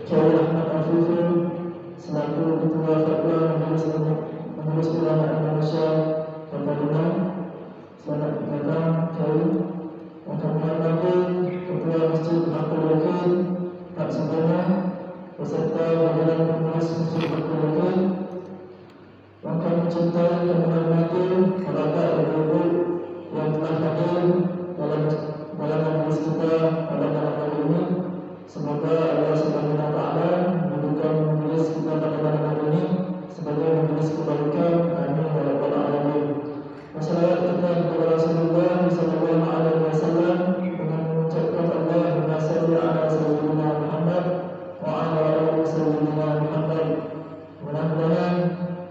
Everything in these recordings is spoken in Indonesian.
Kiai Ahmad Afifi selaku Ketua Fatwa Majelis Ulama Indonesia Kota. Selamat datang Kiai. Yang kami hormati Ketua Masjid Makul Wakil Pak Sudana beserta jajaran pengurus Masjid Makul Wakil. Yang kami cintai dan menghormati para ibu-ibu yang telah hadir dalam majelis kita pada malam hari ini. Semoga Allah Subhanahu wa taala menjadikan majelis kita pada malam hari ini sebagai majelis kebaikan. Amin ya rabbal alamin. Wassalatu kepada Rasulullah sallallahu alaihi wasallam dengan mengucapkan Allahumma shalli ala sayyidina Muhammad wa ala ali sayyidina Muhammad. Mudah-mudahan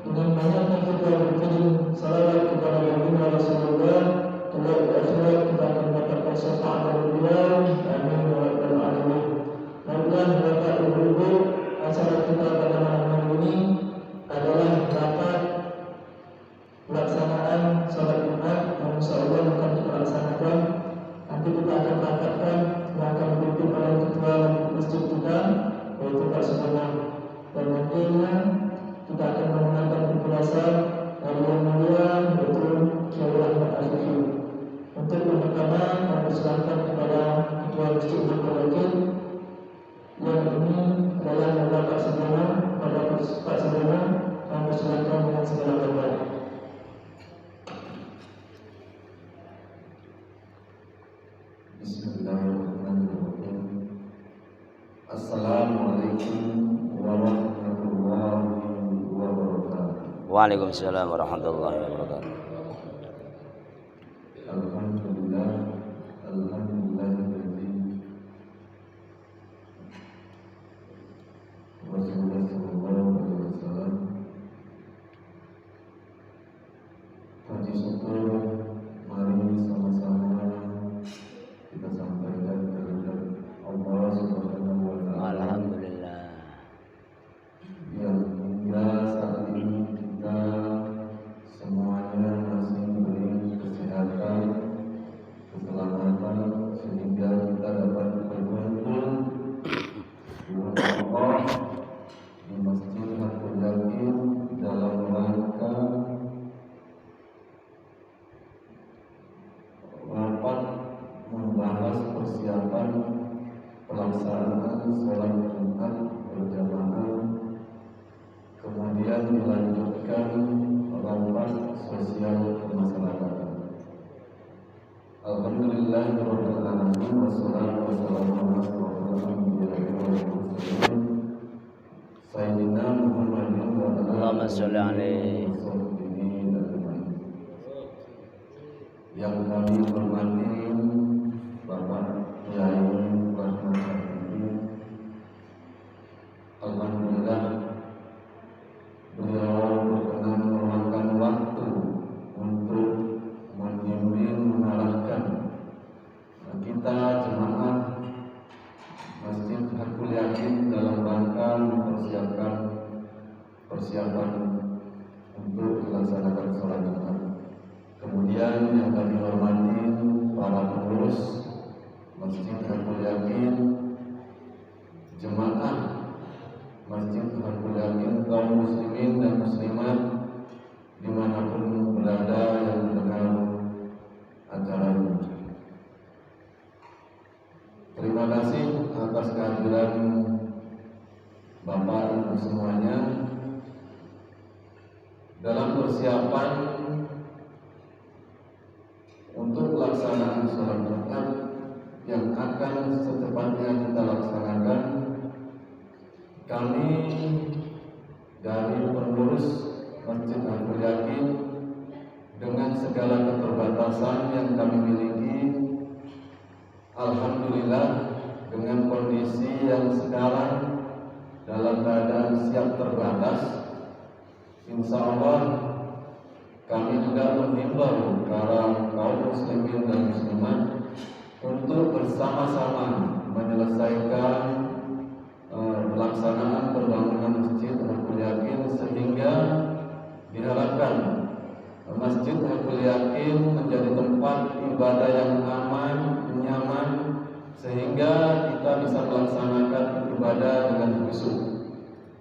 dengan banyaknya kita berkirim salawat kepada baginda Rasulullah, kelak di akhirat kita akan mendapatkan syafaat dari beliau. Amin ya rabbal alamin. Baiklah Bapak Ibu, acara kita pada malam hari ini adalah rapat pelaksanaan sholat Jumat yang insyaallah akan kita laksanakan. Nanti kita akan rapatkan yang akan dipimpin oleh ketua masjid kita, yaitu Pak Sudirman. Dan nantinya kita akan menggunakan penjelasan dari yang mulia, yaitu Kiai Ahmad Afifi. Untuk yang pertama, kami persilakan kepada ketua masjid Makul Wakil. Yang ini adalah Bapak Pak Sudirman. Pada Pak Sudirman, kami persilakan dengan segala hormat. Bismillahirrahmanirrahim. Assalamualaikum warahmatullahi wabarakatuh. Waalaikumsalam warahmatullahi wabarakatuh. Alhamdulillah, alhamdulillahilladzi Rasulullah sallallahu alaihi wasallam. Puji syukur mari sama-sama kita sampaikan kehadirat Allah Subhanahu wa taala. Alhamdulillah. Yang hingga saat ini kita semuanya masih diberi kesehatan, keselamatan, sehingga kita dapat berkumpul di rumah Allah di Masjid Makul Wakil dalam rangka rapat membahas persiapan pelaksanaan sholat Jumat berjamaah, kemudian dilanjutkan rapat sosial kemasyarakatan. Alhamdulillahirabbil alamin, wassalatu wassalamu ala asyrofil anbiya'i wal mursalin sayyidina Muhammadin wa ala Allahumma sholli alaihi. Yang kami hormati Bapak Kiai Ahmad Afifi. Alhamdulillah beliau berkenan meluangkan waktu untuk membimbing, mengarahkan kita jemaah Masjid Makul Wakil dalam rangka mempersiapkan persiapan untuk dilaksanakan sholat Jumat. Kemudian yang kami hormati para pengurus Masjid Makul Wakil, jemaah Masjid Makul Wakil, kaum muslimin dan muslimat dimanapun berada yang mendengar acara ini. Terima kasih atas kehadiran Bapak Ibu semuanya dalam persiapan untuk pelaksanaan sholat Jumat yang akan secepatnya kita laksanakan. Kami dari pengurus Masjid Makul Wakil dengan segala keterbatasan yang kami miliki, alhamdulillah dengan kondisi yang sekarang dalam keadaan siap terbatas, insya Allah kami juga menghimbau para kaum muslimin dan muslimat untuk bersama-sama menyelesaikan pelaksanaan pembangunan Masjid Makul Wakil, sehingga diharapkan Masjid Makul Wakil menjadi tempat ibadah yang aman, nyaman, sehingga kita bisa melaksanakan ibadah dengan khusyuk.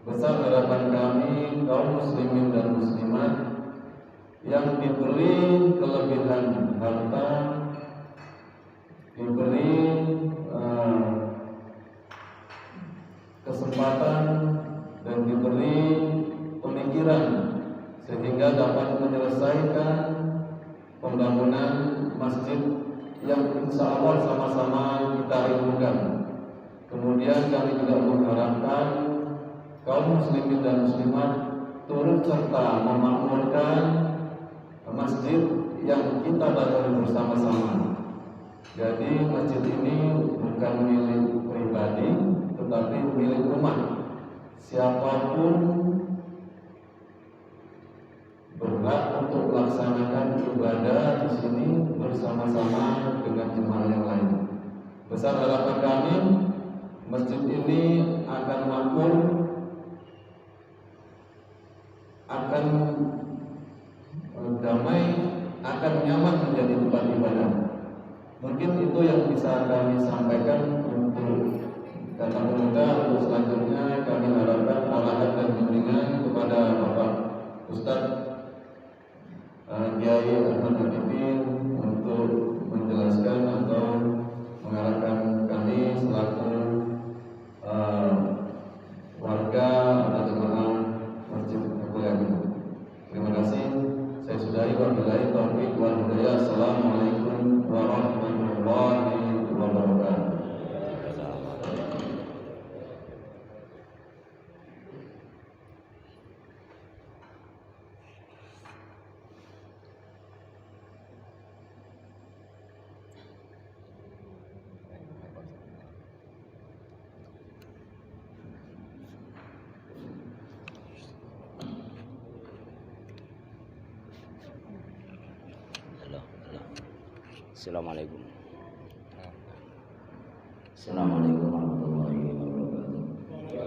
Besar harapan kami kaum muslimin dan muslimat yang diberi kelebihan harta, diberi kesempatan dan diberi pemikiran sehingga dapat menyelesaikan pembangunan masjid yang insya Allah sama-sama kita rindukan. Kemudian kami juga mengharapkan kaum muslimin dan muslimat turut serta memakmurkan masjid yang kita bangun bersama-sama. Jadi masjid ini bukan milik pribadi, tetapi milik umat. Siapapun berhak untuk melaksanakan ibadah di sini bersama-sama dengan jemaah yang lain. Besar harapan kami, masjid ini akan makmur, akan damai, akan nyaman menjadi tempat ibadah. Mungkin itu yang bisa kami sampaikan untuk kata pemuda. Untuk selanjutnya kami harapkan arahan dan bimbingan kepada Bapak Ustadz Kiai Ahmad Habibin untuk menjelaskan atau mengarahkan kami selaku warga atau jemaah Masjid Hakul Yakin. Terima kasih. Saya sudahi wabillahi taufiq wal hidayah. Assalamualaikum warahmatullahi wabarakatuh. Assalamualaikum. Assalamualaikum warahmatullahi wabarakatuh.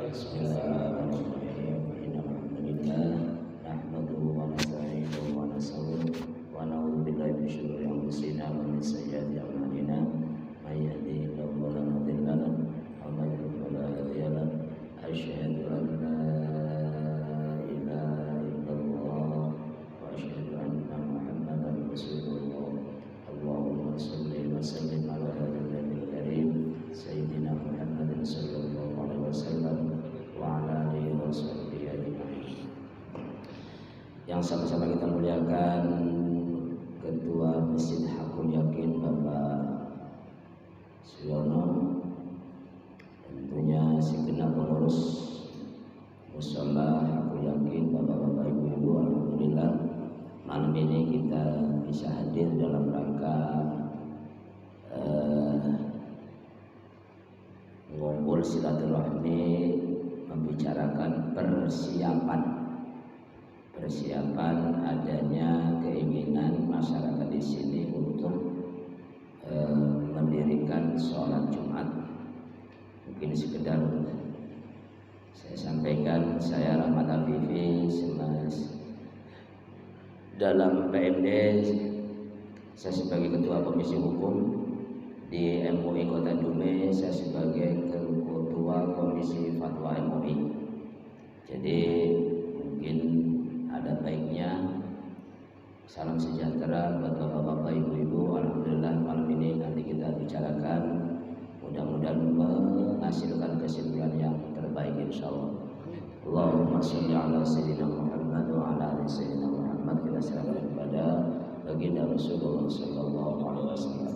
Bismillahirrahmanirrahim. Innalhamdulillah nahmaduhu wa nasta'inuhu wa nastaghfiruh wa na'udzu billahi min syururi anfusina wa min sayyiati a'malina. May yahdihillahu fala mudilla lahu wa may yudlil fala hadiya lahu. Asyhadu an la ilaha illallah wa asyhadu anna Muhammadan rasulullah. Allahumma salli wa sallim ala hadhal nabiyil karim sayyidina Muhammadin sallallahu alaihi wasallam wa ala alihi wa sahbihi ajma'in. Yang sama-sama kita muliakan Ketua Masjid Hakul Yakin Bapak Suyono, tentunya segenap pengurus Mushola Hakul Yakin, Bapak-bapak, Ibu-ibu, alhamdulillah malam ini kita bisa hadir dalam rangka mengumpul silaturahmi, membicarakan persiapan adanya keinginan masyarakat di sini untuk mendirikan sholat Jumat. Mungkin sekedar saya sampaikan, saya Rahmat Afifi dalam PMD, saya sebagai Ketua Komisi Hukum di MUI Kota Dume, saya sebagai Ketua Komisi Fatwa MUI. Jadi mungkin ada baiknya salam sejahtera buat bapak-bapak, ibu-ibu. Alhamdulillah malam ini nanti kita bicarakan, mudah-mudahan menghasilkan kesimpulan yang terbaik insyaallah. Allahumma sholli ala sayyidina Muhammad wa ala ali sayyidina Muhammad. Kita serahkan kepada baginda Rasulullah sallallahu alaihi wasallam.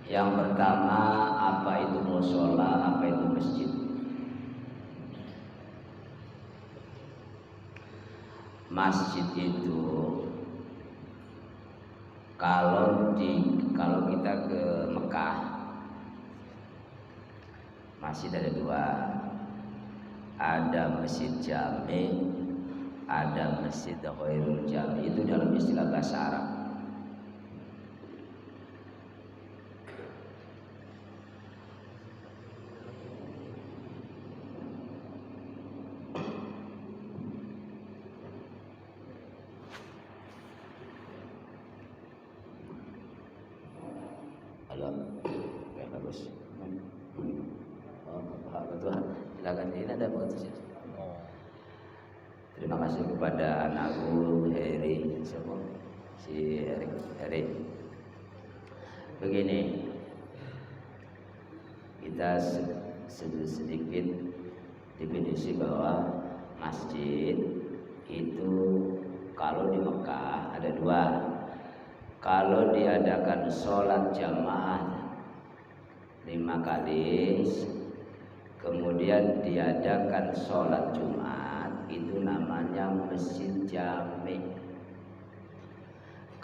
Yang pertama, apa itu mushola, apa itu masjid? Masjid itu kalau kita ke Mekah, masjid ada dua. Ada Masjid Jami, ada Masjid Khairul Jami. Itu dalam istilah bahasa Arab. Halo, oke bagus. Silakan, ini ada fotonya. Oh. Terima kasih kepada anakku Heri, si Heri. Begini, kita sedikit definisi bahwa masjid itu kalau di Mekah ada dua. Kalau diadakan sholat jamaah 5 kali, kemudian diadakan sholat Jumat, itu namanya masjid jami.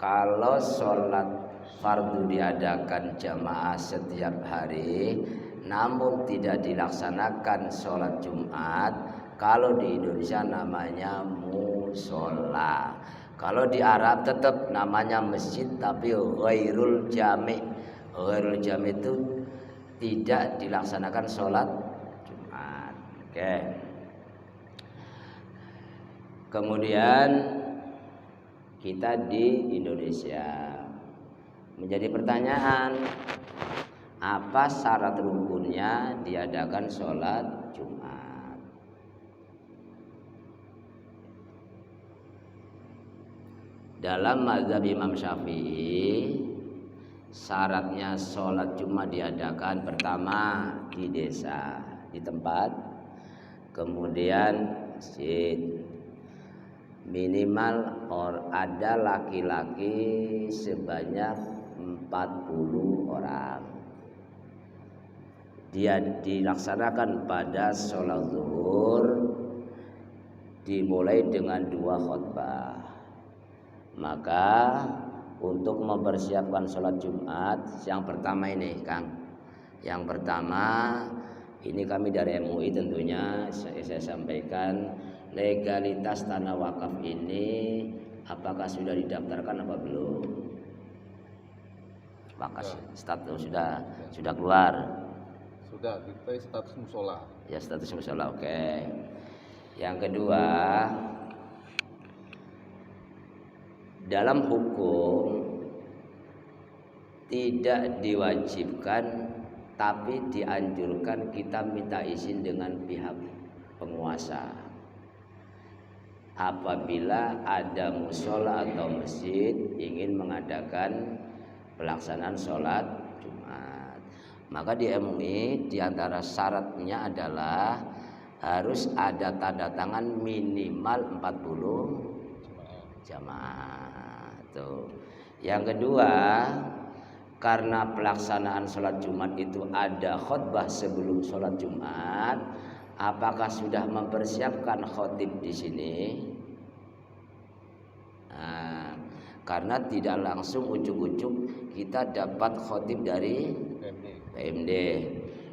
Kalau sholat fardu diadakan jamaah setiap hari, namun tidak dilaksanakan sholat Jumat, kalau di Indonesia namanya musola. Kalau di Arab tetap namanya masjid, tapi ghairul jami. Ghairul jami itu tidak dilaksanakan sholat Jumat. Oke. Kemudian kita di Indonesia menjadi pertanyaan, apa syarat rukunnya diadakan sholat Jumat? Dalam mazhab Imam Syafi'i, syaratnya sholat Jumat diadakan pertama di desa, di tempat, kemudian masjid, minimal ada laki-laki sebanyak 40 orang. Dia dilaksanakan pada sholat zuhur, dimulai dengan 2 khutbah. Maka untuk mempersiapkan sholat Jumat, yang pertama ini Kang, yang pertama ini kami dari MUI tentunya saya sampaikan, legalitas tanah wakaf ini apakah sudah didaftarkan apa belum? Wakaf status sudah keluar. Sudah, kita status musola. Ya, status musola, oke. Yang kedua, dalam hukum tidak diwajibkan, tapi dianjurkan kita minta izin dengan pihak penguasa. Apabila ada musola atau masjid ingin mengadakan pelaksanaan sholat Jumat, maka di MUI diantara syaratnya adalah harus ada tanda tangan minimal 40 jamaah. Tuh. Yang kedua, karena pelaksanaan sholat Jumat itu ada khutbah sebelum sholat Jumat, apakah sudah mempersiapkan khotib di sini? Nah, karena tidak langsung ujuk-ujuk kita dapat khotib dari PMD.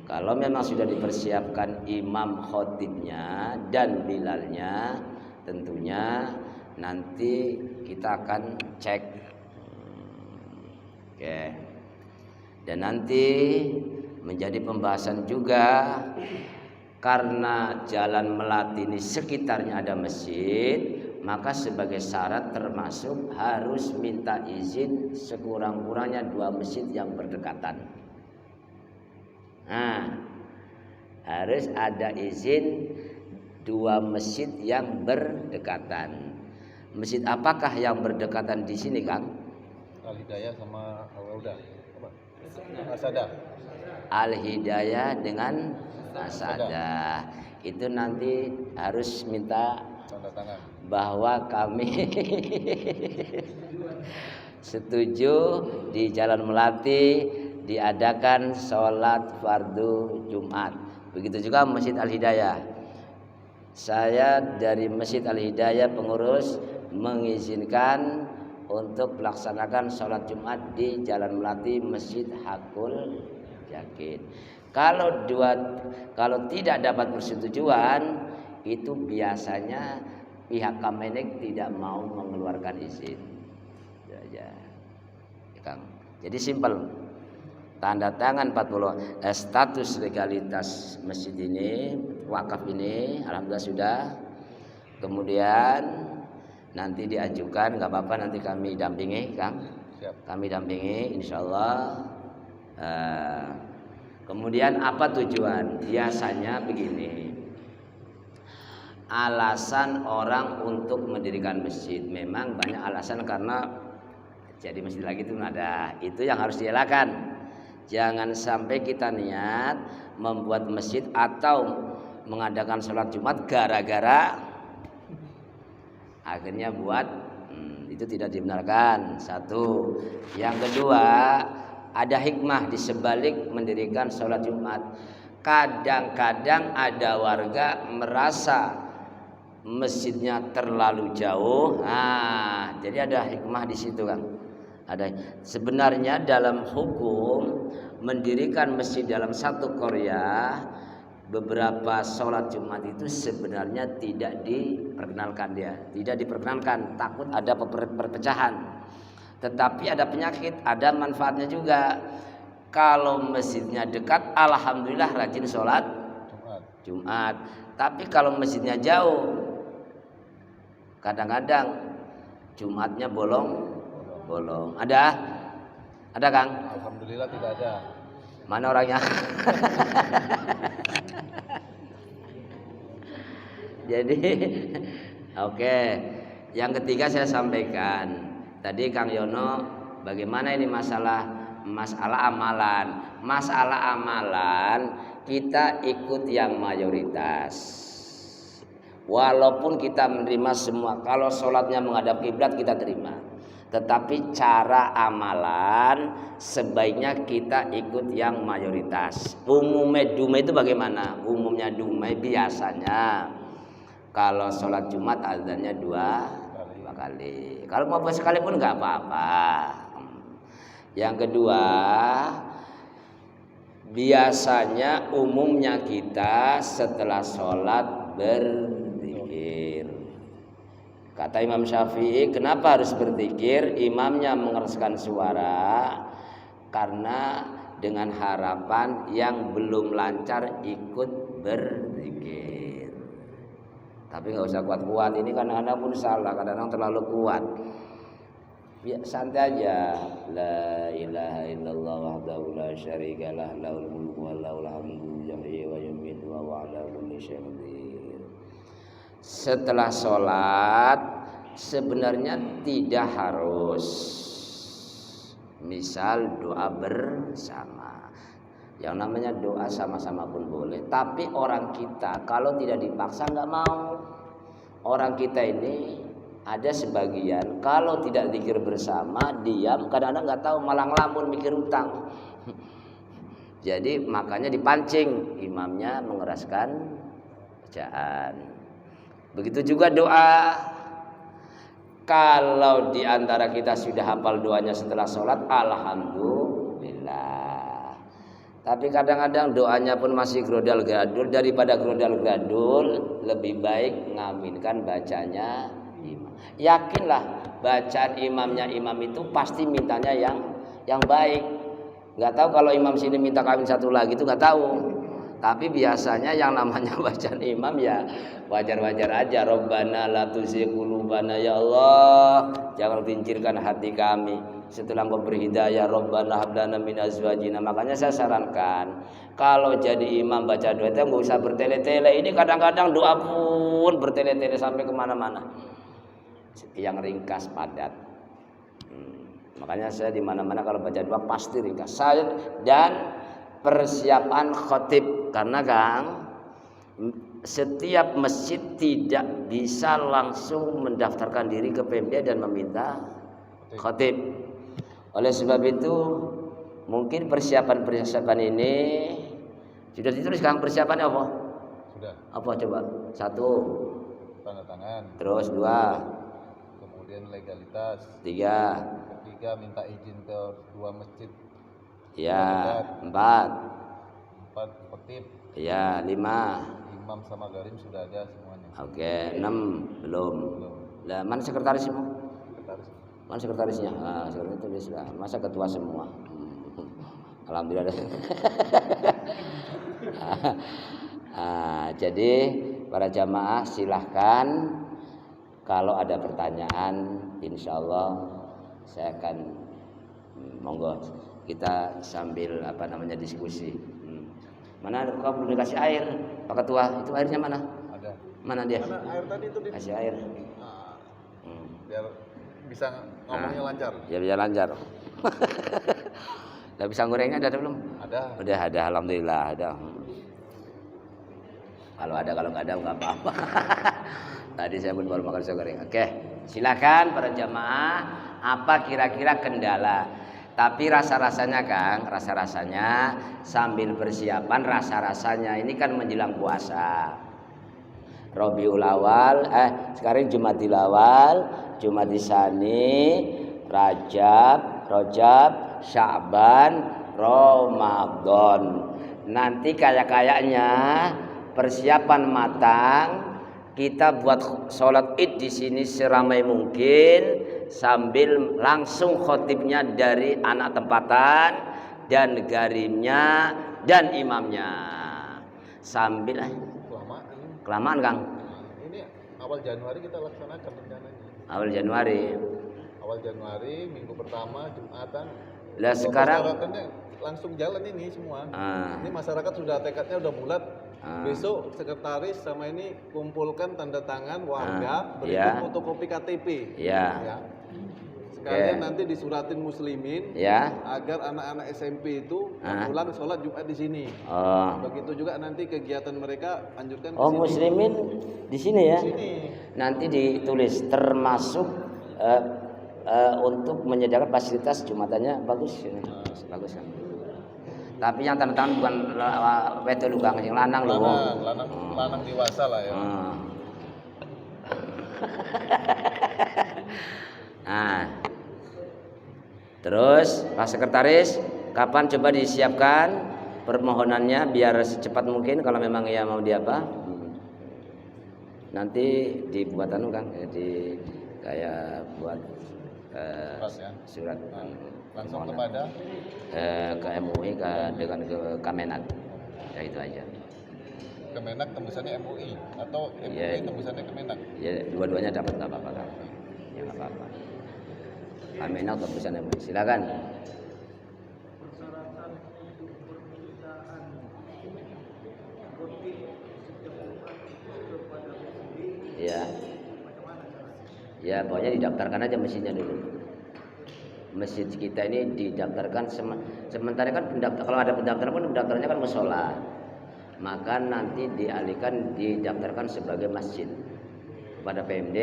Kalau memang sudah dipersiapkan imam khotibnya dan bilalnya, tentunya nanti kita akan cek. Oke. Dan nanti menjadi pembahasan juga, karena Jalan Melati ini sekitarnya ada masjid, maka sebagai syarat termasuk harus minta izin sekurang-kurangnya 2 masjid yang berdekatan. Nah, harus ada izin 2 masjid yang berdekatan. Masjid apakah yang berdekatan di sini, Kang? Al-Hidayah sama Al-Waudah. Asadah. Al-Hidayah dengan Asadah. Itu nanti harus minta Tanda tangan bahwa kami setuju di Jalan Melati diadakan sholat fardu Jumat. Begitu juga Masjid Al-Hidayah. Saya dari Masjid Al-Hidayah pengurus mengizinkan untuk melaksanakan sholat Jumat di Jalan Melati Masjid Hakul Yakin. Kalau tidak dapat persetujuan, itu biasanya pihak Kemenek tidak mau mengeluarkan izin. Itu aja, Kang. Jadi simpel. Tanda tangan 40 status legalitas masjid ini, wakaf ini, alhamdulillah sudah. Kemudian nanti diajukan, nggak apa-apa, nanti kami dampingi, Kang. Siap. Kami dampingi, insyaallah. Kemudian apa tujuan? Biasanya begini. alasan orang untuk mendirikan masjid. Memang banyak alasan karena jadi masjid lagi itu ada. Itu yang harus dielakkan. Jangan sampai kita niat membuat masjid atau mengadakan sholat Jumat gara-gara akhirnya buat itu tidak dibenarkan. Satu. Yang kedua, ada hikmah di sebalik mendirikan sholat Jumat. Kadang-kadang ada warga merasa masjidnya terlalu jauh. Nah, jadi ada hikmah di situ, Kang. Ada. Sebenarnya dalam hukum mendirikan masjid dalam satu qaryah, beberapa sholat Jumat itu sebenarnya tidak diperkenalkan tidak diperkenalkan, takut ada perpecahan. Tetapi ada penyakit, ada manfaatnya juga. Kalau masjidnya dekat, alhamdulillah rajin sholat Jumat. Tapi kalau masjidnya jauh, kadang-kadang Jumatnya bolong. Ada Kang? Alhamdulillah tidak ada. Mana orangnya? Jadi oke. Yang ketiga saya sampaikan tadi Kang Yono, bagaimana ini masalah amalan. Masalah amalan kita ikut yang mayoritas. Walaupun kita menerima semua, kalau sholatnya menghadap kiblat kita terima. Tetapi cara amalan sebaiknya kita ikut yang mayoritas. Umumnya dumai itu bagaimana? Umumnya dumai biasanya kalau sholat Jumat azannya dua kali. Kalau mau buat sekali pun nggak apa-apa. Yang kedua, biasanya umumnya kita setelah sholat berzikir. Kata Imam Syafi'i, kenapa harus berzikir? Imamnya mengeraskan suara karena dengan harapan yang belum lancar ikut berzikir. Tapi nggak usah kuat-kuat. Ini kadang-kadang pun salah, kadang-kadang terlalu kuat. Ya, santai aja. La ilaha illallah wahdahu la syarikalah lahul mulku wa lahul hamdu yuhyi wa yumiitu wa ala kulli syai'in qadir. Setelah sholat sebenarnya tidak harus misal doa bersama. Yang namanya doa sama-sama pun boleh. Tapi orang kita kalau tidak dipaksa nggak mau. Orang kita ini ada sebagian kalau tidak zikir bersama diam, kadang-kadang nggak tahu, malah ngelamun mikir utang. Jadi makanya dipancing imamnya mengeraskan bacaan. Begitu juga doa. Kalau di antara kita sudah hafal doanya setelah sholat, alhamdulillah. Tapi kadang-kadang doanya pun masih grodal-gadul. Daripada grodal-gadul, lebih baik ngaminkan bacanya imam. Yakinlah bacaan imamnya imam itu pasti mintanya yang baik. Nggak tahu kalau imam sini minta kawin satu lagi itu nggak tahu. Tapi biasanya yang namanya bacaan imam ya wajar-wajar aja. Rabbana la tuzigh qulubana, ya Allah jangan tincirkan hati kami setelah Engkau beri hidayah. Rabbana hab lana min azwajina. Makanya saya sarankan kalau jadi imam baca doa itu nggak usah bertele-tele. Ini kadang-kadang doa pun bertele-tele sampai kemana-mana. Yang ringkas padat. Makanya saya di mana-mana kalau baca doa pasti ringkas. Saya dan persiapan khotib, karena Kang setiap masjid tidak bisa langsung mendaftarkan diri ke PMD dan meminta khotib. Oleh sebab itu mungkin persiapan ini sudah ditulis. Kang persiapannya apa? Sudah. Apa coba? 1 tanda tangan. Terus 2. Kemudian legalitas. 3. Ketiga minta izin ke 2 masjid. Ya, 4 khotib. Ya, 5 Imam sama garim sudah ada semuanya. Oke, 6 belum. Lah, mana sekretarismu? Sekretaris. Mana sekretarisnya? Ah, sekretaris tulis lah. Masa ketua semua? Alhamdulillah. Jadi para jamaah silahkan kalau ada pertanyaan, insya Allah saya akan monggo kita sambil diskusi. Mana kau belum dikasih air, Pak Ketua? Itu airnya mana? Ada. Mana dia? Mana air tadi itu Kasih air. Nah, biar bisa ngomongnya lancar. Ya biar lancar. Udah pisang gorengnya ada belum? Ada. Udah ada, alhamdulillah ada. Kalau ada, kalau nggak ada nggak apa-apa. Tadi saya pun baru makan pisang goreng. Oke, silakan para jamaah. Apa kira-kira kendala? Tapi rasa-rasanya Kang, rasa-rasanya sambil persiapan rasa-rasanya ini kan menjelang puasa. Rabiul Awal, sekarang Jumadil Awal, Jumadil Tsani, Rajab, Sya'ban, Ramadan. Nanti kayaknya persiapan matang, kita buat sholat Id di sini seramai mungkin sambil langsung khotibnya dari anak tempatan dan garimnya dan imamnya. Sambil kelamaan Kang. Ini awal Januari kita laksanakan rencananya. Awal Januari. Awal Januari minggu pertama Jumatan. Lah sekarang langsung jalan ini semua. Ini masyarakat sudah tekadnya udah bulat. Besok sekretaris sama ini kumpulkan tanda tangan warga berikut fotokopi KTP. Ya. Sekalian nanti disuratin muslimin agar anak-anak SMP itu pulang sholat Jumat di sini. Begitu juga nanti kegiatan mereka lanjutkan. Muslimin di sini ya. Di sini. Nanti ditulis termasuk untuk menyediakan fasilitas jumatannya bagus bagus kan. Tapi yang tanda tangan bukan wedok Kang, yang lanang loh. Lanang dewasa lah ya. Terus Pak Sekretaris, kapan coba disiapkan permohonannya biar secepat mungkin kalau memang ya mau diapa. Nanti dibuat Kang, jadi kayak buat surat langsung kepada ke MUI dengan ke Kemenak. Ya itu aja. Kemenak tembusannya MUI atau MUI tembusannya Kemenak? Ya dua-duanya dapat enggak apa-apa Kang. Ya enggak apa-apa. Kemenak tembusan MUI. Silakan. Ya pokoknya didaftarkan aja mesinnya dulu. Masjid kita ini didaftarkan sementara kan kalau ada pendaftaran pun pendaftarannya kan musola. Maka nanti dialihkan didaftarkan sebagai masjid kepada PMD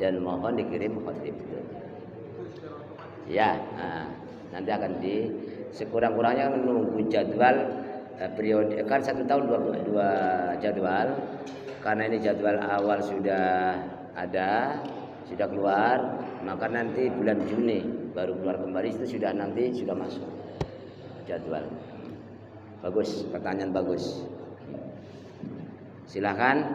dan mohon dikirim khotib. Ya, nanti akan sekurang-kurangnya menunggu jadwal periode kan 1 tahun dua jadwal. Karena ini jadwal awal sudah ada, sudah keluar, maka nanti bulan Juni baru keluar kembali, itu sudah masuk jadwal. Bagus, pertanyaan bagus. Silahkan.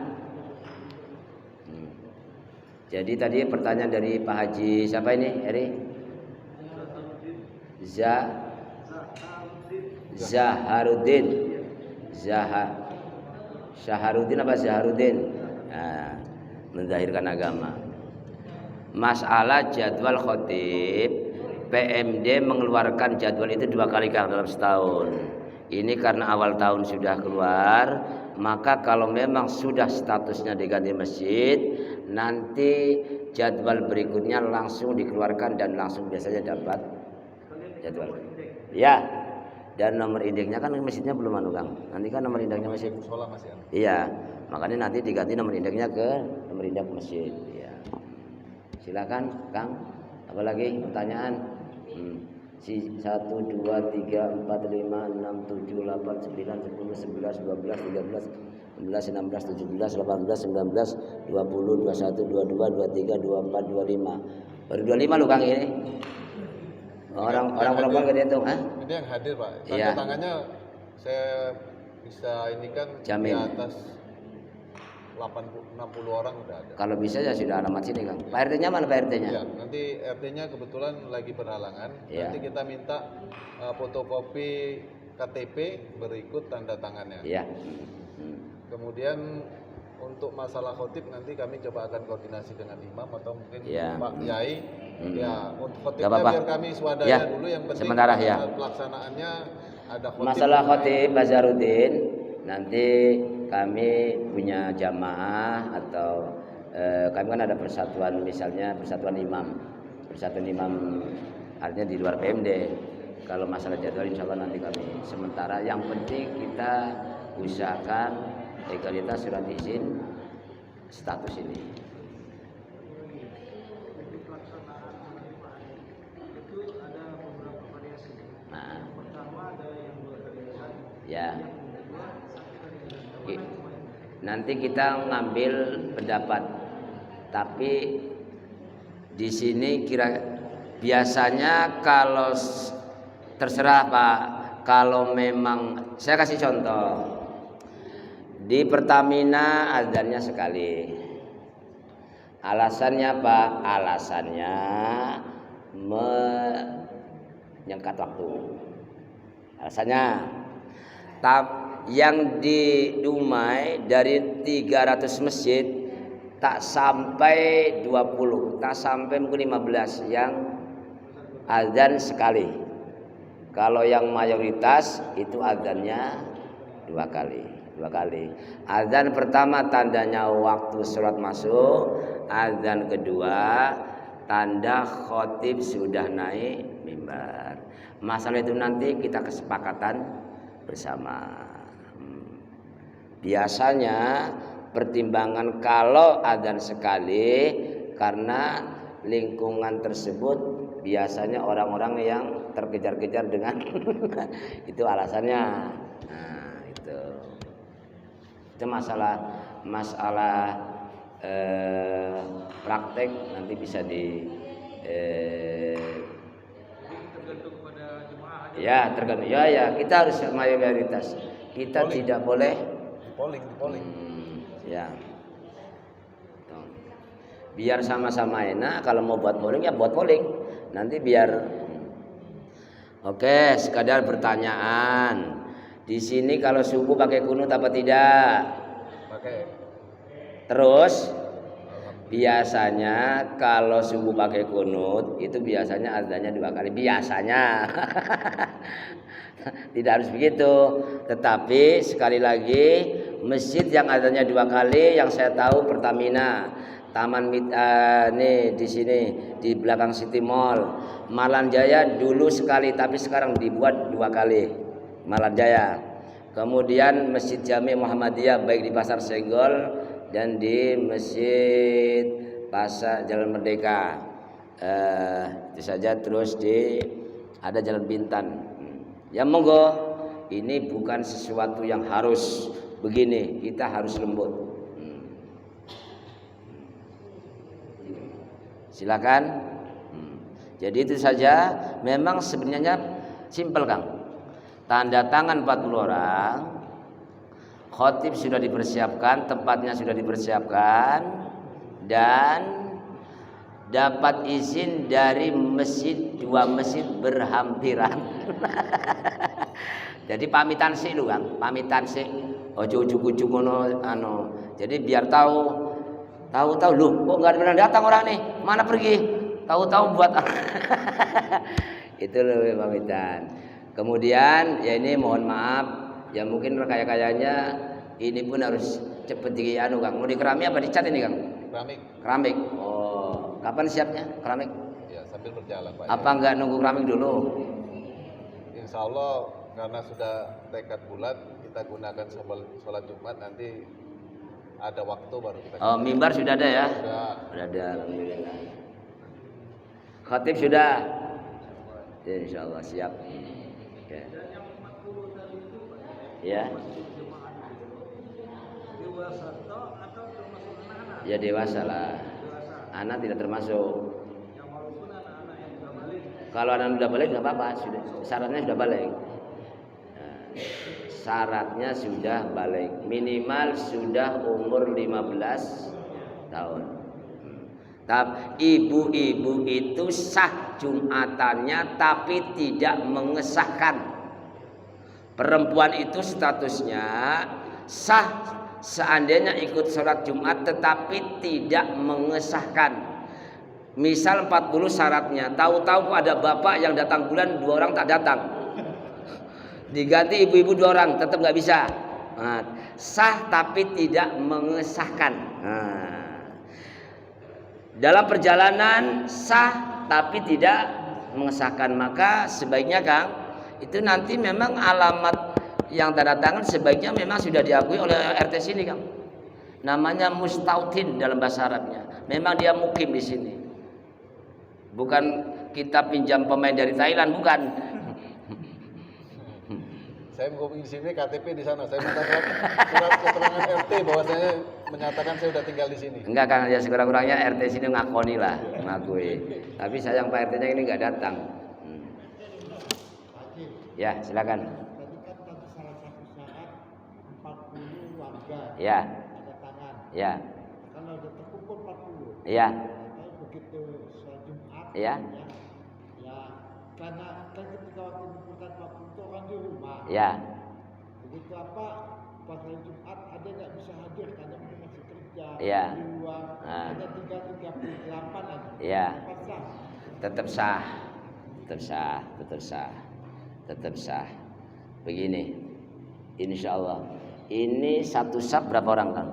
Jadi tadi pertanyaan dari Pak Haji siapa ini? Eri? Zaharuddin. Syaharuddin apa Zaharuddin? Menzahirkan agama. Masalah jadwal khotib, PMD mengeluarkan jadwal itu 2 kali dalam setahun. Ini karena awal tahun sudah keluar, maka kalau memang sudah statusnya diganti masjid, nanti jadwal berikutnya langsung dikeluarkan dan langsung biasanya dapat jadwal. Ya, dan nomor indeknya kan masjidnya belum Kang. Nanti kan nomor indeknya masjid. Iya, makanya nanti diganti nomor indeknya ke nomor indek masjid. Ya. Silakan Kang. Apalagi pertanyaan? 1, 2, 3, 4, 5, 6, 7, 8, 9, 10, 11, 12, 13, 14, 16, 17, 18, 19, 20, 21, 22, 23, 24, 25. Baru 25 loh Kang ini. Orang perempuan gede itu, Ini yang hadir Pak. Tanda tangannya saya bisa ini kan di atas 60 orang udah ada. Kalau bisa ya sudah alamat sini Kang. Pak RT-nya mana Pak RT-nya? Ya, nanti RT-nya kebetulan lagi berhalangan. Nanti kita minta fotokopi KTP berikut tanda tangannya. Iya. Kemudian untuk masalah khotib nanti kami coba akan koordinasi dengan imam atau mungkin Pak Yai. Ya, untuk khotibnya biar kami swadaya dulu, yang penting sementara pelaksanaannya ada khotib. Masalah khotib Bazaruddin, nanti kami punya jamaah atau kami kan ada persatuan, misalnya persatuan imam artinya di luar PMD. Kalau masalah jadwal insya Allah nanti kami, sementara yang penting kita usahakan legalitas surat izin status ini. Nah, ya. Nanti kita ngambil pendapat, tapi di sini biasanya kalau terserah Pak, kalau memang saya kasih contoh di Pertamina azannya sekali. Alasannya Pak, alasannya menyingkat waktu. Alasannya yang di Dumai dari 300 masjid tak sampai 20, tak sampai mungkin 15 yang azan sekali. Kalau yang mayoritas itu azannya dua kali. Azan pertama tandanya waktu sholat masuk, azan kedua tanda khotib sudah naik mimbar. Masalah itu nanti kita kesepakatan bersama. Biasanya pertimbangan kalau azan sekali karena lingkungan tersebut biasanya orang-orang yang terkejar-kejar dengan itu alasannya. Nah, itu masalah praktek nanti bisa tergantung pada jemaah. Ya, tergantung. Ya, kita harus mayoritas. Kita polling. Tidak boleh polling. Ya. Biar sama-sama enak. Kalau mau buat polling ya buat polling. Nanti biar. Oke, sekadar pertanyaan. Di sini kalau subuh pakai kunut apa tidak? Pakai. Terus biasanya kalau subuh pakai kunut itu biasanya azannya 2 kali. Biasanya. Tidak harus begitu. Tetapi sekali lagi masjid yang azannya 2 kali yang saya tahu Pertamina, Taman nih di sini di belakang City Mall, Malan Jaya dulu sekali tapi sekarang dibuat 2 kali. Malan Jaya. Kemudian Masjid Jami Muhammadiyah baik di Pasar Senggol dan di Masjid Pasar Jalan Merdeka. Itu saja. Terus ada Jalan Bintan. Ya monggo, ini bukan sesuatu yang harus begini, kita harus lembut. Silakan. Jadi itu saja. Memang sebenarnya simpel Kang. Tanda tangan 40 orang, khotib sudah dipersiapkan, tempatnya sudah dipersiapkan, dan dapat izin dari masjid, 2 masjid berhampiran. Jadi pamitan sih lu Kang, pamitan sih. Ojo ujuk-ujuk ngono Jadi biar tahu lu kok enggak benar datang orang nih, mana pergi? Tahu-tahu buat itu lebih pamitan. Kemudian ya ini mohon maaf ya mungkin kayaknya ini pun harus cepet Kang. Mau dikerami apa dicat ini Kang? Keramik. Oh, kapan siapnya keramik? Ya, sambil berjalan Pak. Apa enggak nunggu keramik dulu? Insya Allah karena sudah tekad bulat kita gunakan sholat Jumat, nanti ada waktu baru kita. Oh, mimbar sudah ada ya? Sudah ada, alhamdulillah. Khatib sudah. Ya, insya Allah siap. Oke. Ya. Ya dewasa lah. Anak tidak termasuk. Kalau anak sudah balik nggak apa-apa, sudah syaratnya sudah balik. Syaratnya sudah balik, minimal sudah umur 15 tahun. Tapi ibu-ibu itu sah Jumatannya tapi tidak mengesahkan. Perempuan itu statusnya sah seandainya ikut sholat Jumat tetapi tidak mengesahkan. Misal 40 syaratnya, tahu-tahu ada bapak yang datang bulan 2 orang tak datang. Diganti ibu-ibu 2 orang, tetap nggak bisa. Sah tapi tidak mengesahkan. Dalam perjalanan sah tapi tidak mengesahkan, maka sebaiknya Kang itu nanti memang alamat yang tanda tangan sebaiknya memang sudah diakui oleh RT sini Kang. Namanya mustautin dalam bahasa Arabnya. Memang dia mukim di sini. Bukan kita pinjam pemain dari Thailand, bukan. Saya mau di sini KTP di sana. Saya minta surat keterangan RT bahwa saya menyatakan saya sudah tinggal di sini. Enggak Kang, ya sekurang-kurangnya RT sini ngakoni lah, mengakui. Tapi sayang Pak RT-nya ini nggak datang. Ya, silakan. Tadi kan salah satu syarat 40 warga Ya, ada tangan. ya, Kalau udah terkumpul 40. ya, Tapi begitu sholat Jumat ya, ya karena kan ketika waktu mengumpulkan 40 itu orang di rumah. ya. Begitu apa pas hari Jumat ada nggak bisa hadir karena mungkin masih kerja Iya. di luar. Ada tinggal 38 aja. Iya. Apa sah? Tetap sah, tetap sah, tetap sah, tetap sah. Begini, insya Allah ini satu sab berapa orang Kang?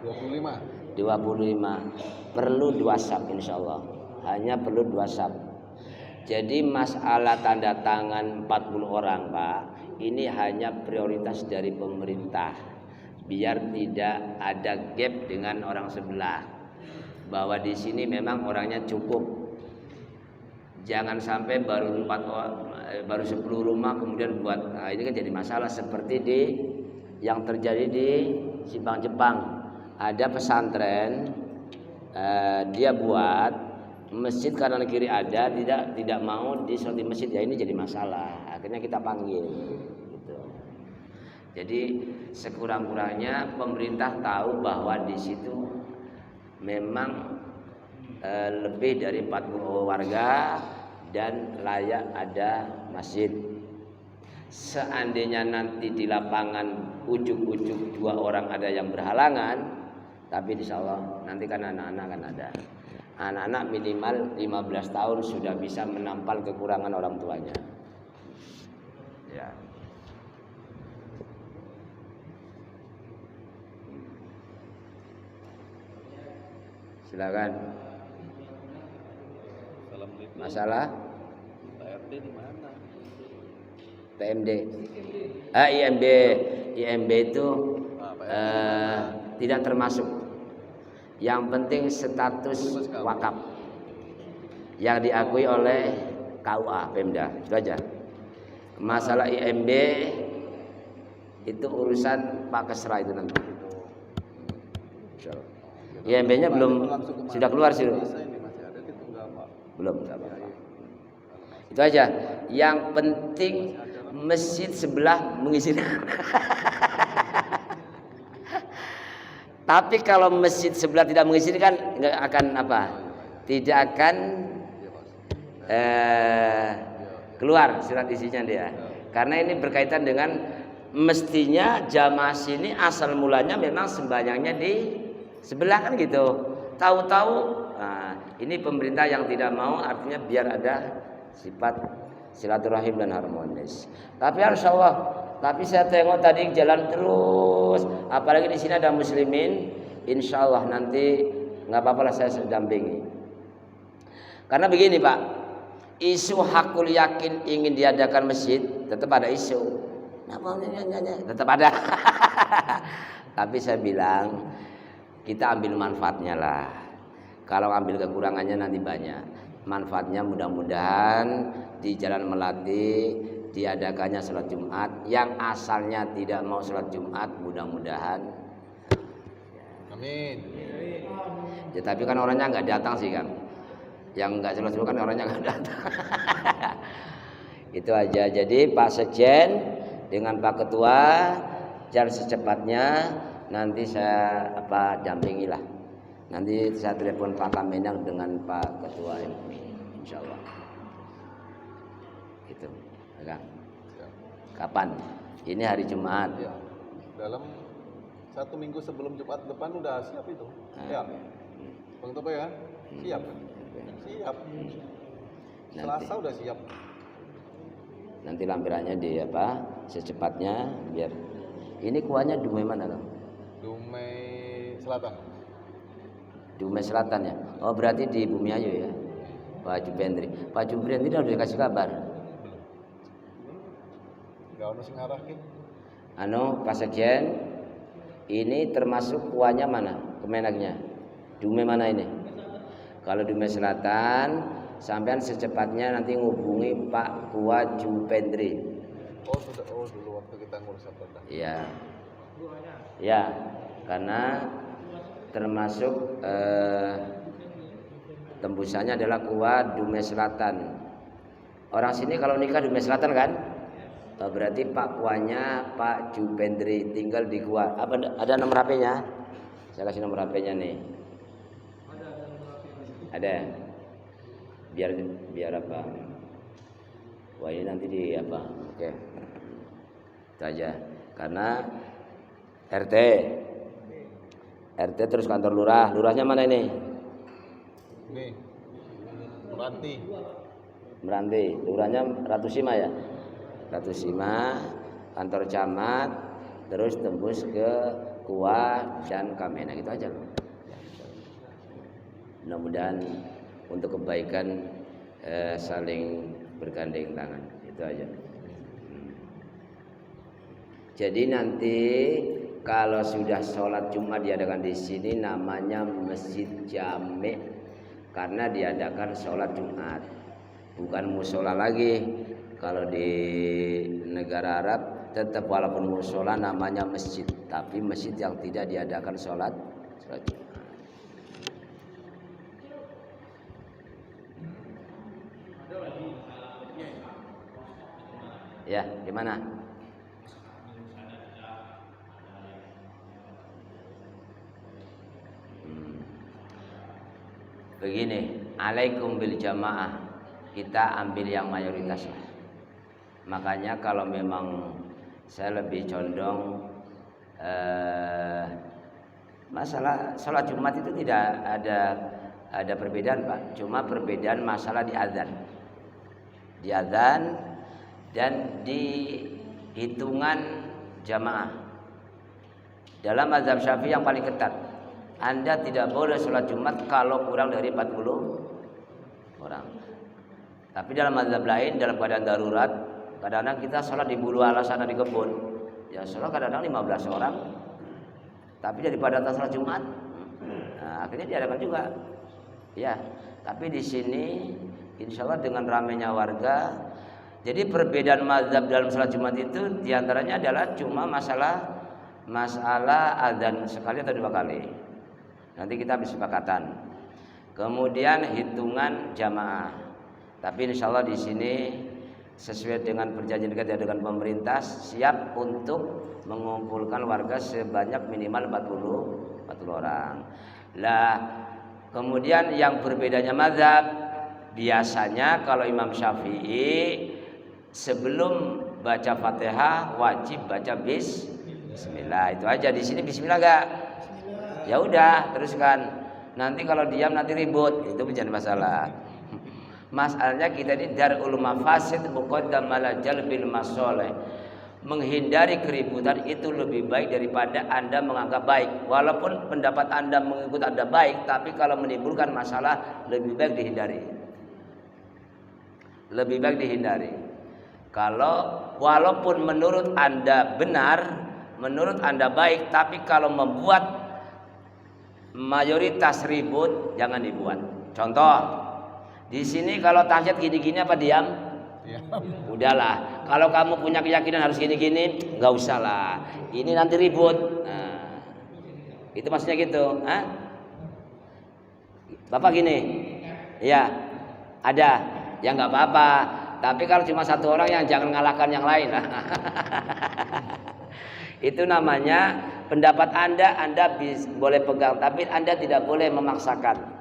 25. 25. Perlu 2 sab insya Allah. Hanya perlu 2 sab. Jadi masalah tanda tangan 40 orang Pak, ini hanya prioritas dari pemerintah. Biar tidak ada gap dengan orang sebelah. Bahwa di sini memang orangnya cukup. Jangan sampai baru 10 rumah kemudian buat, nah ini kan jadi masalah seperti di yang terjadi di Simpang Jepang. Ada pesantren dia buat masjid kanan kiri ada, tidak mau disolat di masjid, ya ini jadi masalah. Akhirnya kita panggil gitu. Jadi sekurang-kurangnya pemerintah tahu bahwa di situ memang lebih dari 40 warga dan layak ada masjid. Seandainya nanti di lapangan ujuk-ujuk 2 orang ada yang berhalangan, tapi insya Allah nanti kan anak-anak kan ada. Anak-anak minimal 15 tahun sudah bisa menampal kekurangan orang tuanya. Ya. Silakan. Masalah? RT di mana? PMD. IMB itu tidak termasuk. Yang penting status wakaf yang diakui oleh KUA Pemda, itu aja. Masalah IMB itu urusan Pak Kesra itu nanti. IMB-nya belum sudah keluar sih. Belum apa-apa. Itu aja. Yang penting masjid sebelah mengizinkan. Tapi kalau masjid sebelah tidak mengizinkan, nggak akan apa? Tidak akan keluar surat isinya dia. Karena ini berkaitan dengan mestinya jamaah sini asal mulanya memang sembahyangnya di sebelah kan gitu. Tahu-tahu, nah, ini pemerintah yang tidak mau, artinya biar ada sifat silaturahim dan harmonis. Tapi insya Allah, tapi saya tengok tadi jalan terus, apalagi di sini ada muslimin, insya Allah nanti nggak apa-apa lah saya dampingi. Karena begini Pak, isu hakul yakin ingin diadakan masjid tetap ada isu, tetap ada. Tapi saya bilang kita ambil manfaatnya lah. Kalau ambil kekurangannya nanti banyak. Manfaatnya mudah-mudahan di Jalan Melati diadakannya sholat Jumat. Yang asalnya tidak mau sholat Jumat, mudah-mudahan. Amin. Ya, tapi kan orangnya nggak datang sih Kang. Yang nggak sholat Jumat kan orangnya nggak datang. Itu aja. Jadi Pak Sekjen dengan Pak Ketua jangan secepatnya nanti saya dampingi lah. Nanti saya telepon Pak Kamenang dengan Pak Ketua MUI, insya Allah. Itu, Kang. Kapan? Ini hari Jumat. Ya. Dalam 1 minggu sebelum Jumat depan udah siap itu. Siap. Bang Topo ya? Siap. Siap. Selasa udah siap. Nanti lampirannya di secepatnya biar Ini kuahnya Dumai mana Kang? Dumai Selatan. Dumai Selatan ya. Oh berarti di Bumiayu ya. Pak Jupendri. Pak Jupendri udah dikasih kabar. Gak ono sing ngarahke. Pak Sekjen, ini termasuk kuahnya mana? Kemenagnya. Dumai mana ini? Kalau Dumai Selatan, sampean secepatnya nanti ngubungi Pak Kuah Jupendri. Oh sudah, dulu waktu kita ngurus apa? Iya. Ya, karena termasuk tembusannya adalah kuah Dumai Selatan. Orang sini kalau nikah Dumai Selatan kan? Berarti Pak kuahnya Pak Jupendri, tinggal di kuah. Apa ada nomor HP-nya? Saya kasih nomor HP-nya nih. Ada. Biar apa? Wah ini nanti di apa? Oke. Itu aja. Karena RT terus kantor lurah. Lurahnya mana ini? Nih. Meranti. Lurahnya Ratu Sima ya? Ratu Sima, kantor camat, terus tembus ke Kuah dan Kamena, gitu aja loh. Mudah-mudahan untuk kebaikan saling bergandeng tangan, itu aja. Jadi nanti kalau sudah sholat Jumat diadakan di sini namanya Masjid Jami' karena diadakan sholat Jumat, bukan musola lagi. Kalau di negara Arab tetap walaupun musola namanya masjid, tapi masjid yang tidak diadakan sholat Jumat. Ya, di mana? Begini, alaikum bil jamaah, kita ambil yang mayoritas lah. Makanya kalau memang saya lebih condong masalah sholat Jumat itu tidak ada perbedaan Pak, cuma perbedaan masalah di azan dan di hitungan jamaah. Dalam mazhab Syafi'i yang paling ketat, Anda tidak boleh sholat Jumat kalau kurang dari 40 orang. Tapi dalam mazhab lain, dalam keadaan darurat, kadang-kadang kita sholat di bulu alas sana di kebun, ya sholat kadang-kadang 15 orang. Tapi daripada atas sholat Jumat, nah, akhirnya diadakan juga. Ya, tapi di sini, insya Allah dengan ramainya warga. Jadi perbedaan mazhab dalam sholat Jumat itu diantaranya adalah cuma masalah azan sekali atau 2 kali. Nanti kita habis kesepakatan. Kemudian hitungan jamaah. Tapi insya Allah di sini sesuai dengan perjanjian kita dengan pemerintah siap untuk mengumpulkan warga sebanyak minimal 40 orang. Lah, kemudian yang berbedanya mazhab, biasanya kalau Imam Syafi'i sebelum baca Fatihah wajib baca bismillah. Itu aja. Di sini bismillah enggak? Ya udah, teruskan. Nanti kalau diam nanti ribut, itu menjadi masalah. Masalahnya kita ini darul mafasid muqaddam ala jalbil masoleh. Menghindari keributan itu lebih baik daripada Anda menganggap baik. Walaupun pendapat Anda mengikut Anda baik, tapi kalau menimbulkan masalah lebih baik dihindari. Lebih baik dihindari. Kalau walaupun menurut Anda benar, menurut Anda baik, tapi kalau membuat mayoritas ribut, jangan dibuat. Contoh, di sini kalau tahiyat gini-gini apa diam? Ya. Udahlah. Kalau kamu punya keyakinan harus gini-gini, nggak usah lah. Ini nanti ribut. Nah, itu maksudnya gitu. Hah? Bapak gini, ya ada. Ya nggak apa-apa. Tapi kalau cuma satu orang yang jangan ngalahkan yang lain. Itu namanya pendapat Anda boleh pegang, tapi Anda tidak boleh memaksakan.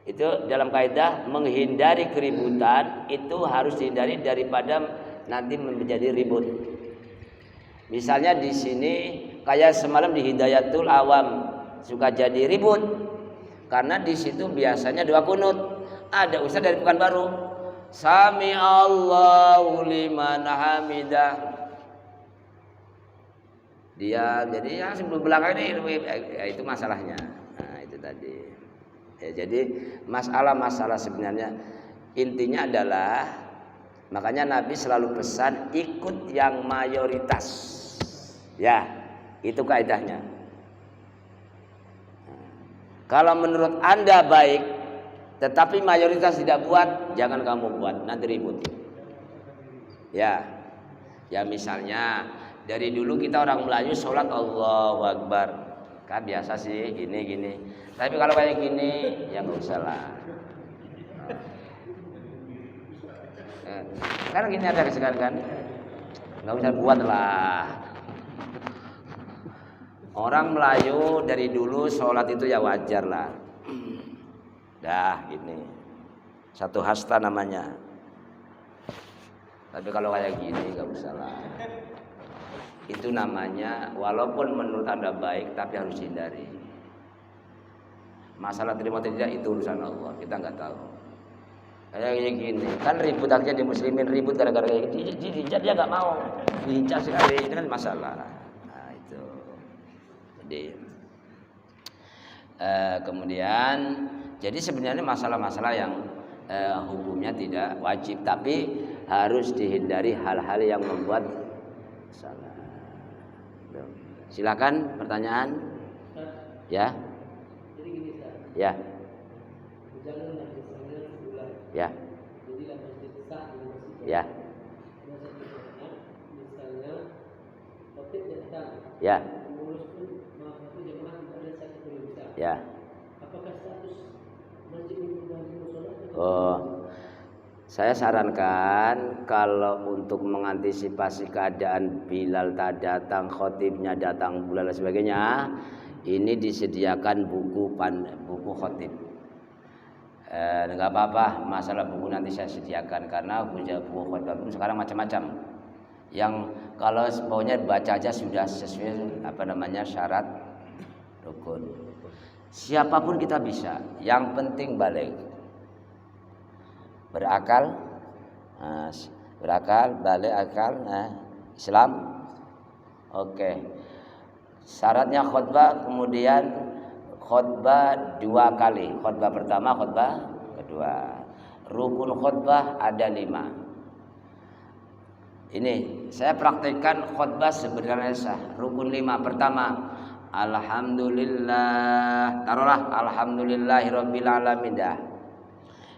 Itu dalam kaidah menghindari keributan itu harus dihindari daripada nanti menjadi ribut. Misalnya di sini kayak semalam di Hidayatul Awam suka jadi ribut karena di situ biasanya doa kunut. Ada ustaz dari Pekanbaru, Sami Allahu liman hamidah. Dia jadi ya sebelum belakang ini ya, itu masalahnya. Nah, itu tadi. Ya, jadi masalah sebenarnya intinya adalah makanya Nabi selalu pesan ikut yang mayoritas. Ya, itu kaidahnya. Kalau menurut Anda baik, tetapi mayoritas tidak buat, jangan kamu buat, nanti ribut. Ya, ya misalnya dari dulu kita orang Melayu sholat Allahu Akbar, kan biasa sih gini. Tapi kalau kayak gini, ya nggak usah lah. Sekarang gini ada sekarang kan, nggak usah buat lah. Orang Melayu dari dulu sholat itu ya wajar lah. Dah gini, satu hasta namanya. Tapi kalau kayak gini nggak usah lah. Itu namanya walaupun menurut Anda baik tapi harus hindari. Masalah terima tidak itu urusan Allah, kita nggak tahu. Kayak gini, kan ribut akhirnya di muslimin ribut gara-gara kayak gini. Dia nggak mau, diincar sekali, itu kan masalah. Nah itu. Jadi kemudian jadi sebenarnya masalah-masalah yang hukumnya tidak wajib, tapi harus dihindari hal-hal yang membuat salah. Silakan pertanyaan. Ya. Jadi gini, Ustaz. Ya. Jangan misalnya sebulan. Ya. Jadi lah masjid sah di masjid. Ya. Misalnya khotib datang. Ya. Mengurus pun satu jemaah tidak ada satu pun bisa. Ya. Apakah status masjid ini mengganggu sholat? Oh. Saya sarankan kalau untuk mengantisipasi keadaan Bilal tak datang, khotibnya datang bulan dan sebagainya, ini disediakan buku khotib. Enggak apa-apa, masalah buku nanti saya sediakan karena buku khotbah pun sekarang macam-macam. Yang kalau pokoknya baca aja sudah sesuai syarat rukun. Siapapun kita bisa, yang penting balik. Berakal, balik akal, Islam. Oke. Syaratnya khutbah, kemudian khutbah 2 kali. Khutbah pertama, khutbah kedua. Rukun khutbah ada 5. Ini saya praktekkan khutbah sebenarnya sah. Rukun 5 pertama, alhamdulillah. Taruhlah alhamdulillahirabbil alamin dah.